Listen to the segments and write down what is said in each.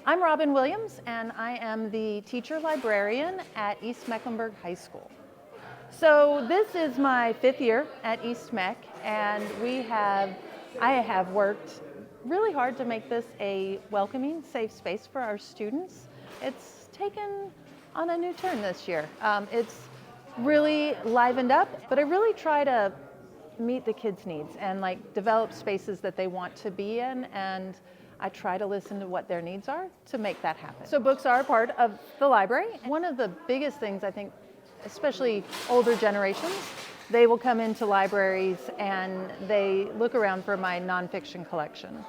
I'm Robin Williams, and I am the teacher librarian at East Mecklenburg High School. So this is my 5th year at East Mech, and I have worked really hard to make this a welcoming, safe space for our students. It's taken on a new turn this year. It's really livened up, but I really try to meet the kids' needs and develop spaces that they want to be in, and I try to listen to what their needs are to make that happen. So books are a part of the library. One of the biggest things, I think, especially older generations, they will come into libraries and they look around for my nonfiction collection.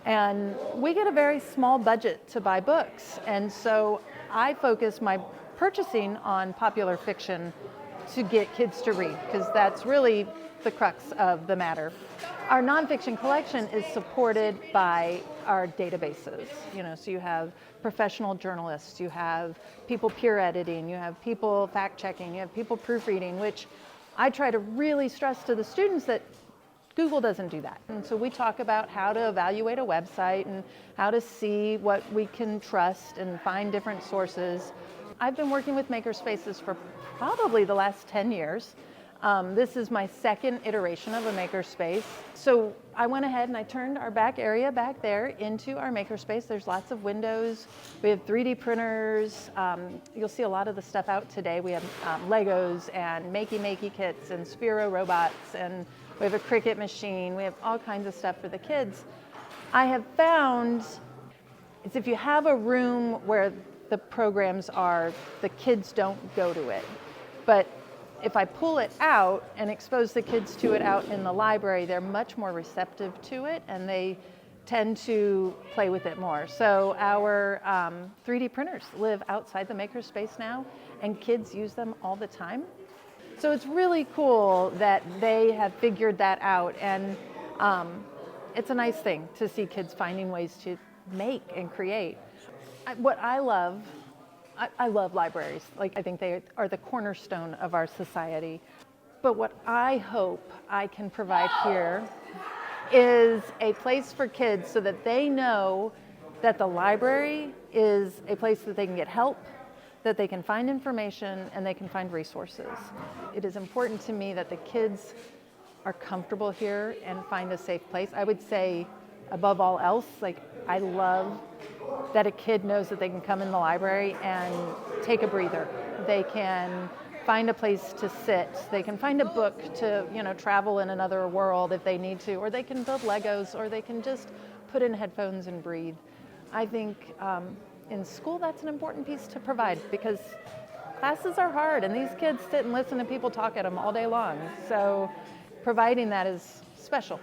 And we get a very small budget to buy books, and so I focus my purchasing on popular fiction to get kids to read, because that's really the crux of the matter. Our nonfiction collection is supported by our databases. So you have professional journalists, you have people peer editing, you have people fact checking, you have people proofreading, which I try to really stress to the students that Google doesn't do that. And so we talk about how to evaluate a website and how to see what we can trust and find different sources. I've been working with Makerspaces for probably the last 10 years. This is my second iteration of a Makerspace. So I went ahead and I turned our back area back there into our Makerspace. There's lots of windows. We have 3D printers. You'll see a lot of the stuff out today. We have Legos and makey kits and Sphero robots, and we have a Cricut machine. We have all kinds of stuff for the kids. I have found is if you have a room where the programs are, the kids don't go to it. But if I pull it out and expose the kids to it out in the library, they're much more receptive to it and they tend to play with it more. So our 3D printers live outside the Makerspace now, and kids use them all the time. So it's really cool that they have figured that out, and it's a nice thing to see kids finding ways to make and create. What I love libraries. I think they are the cornerstone of our society. But what I hope I can provide here is a place for kids so that they know that the library is a place that they can get help, that they can find information, and they can find resources. It is important to me that the kids are comfortable here and find a safe place. I would say, above all else, I love that a kid knows that they can come in the library and take a breather. They can find a place to sit. They can find a book to, travel in another world if they need to, or they can build Legos, or they can just put in headphones and breathe. I think in school that's an important piece to provide, because classes are hard and these kids sit and listen to people talk at them all day long. So providing that is special.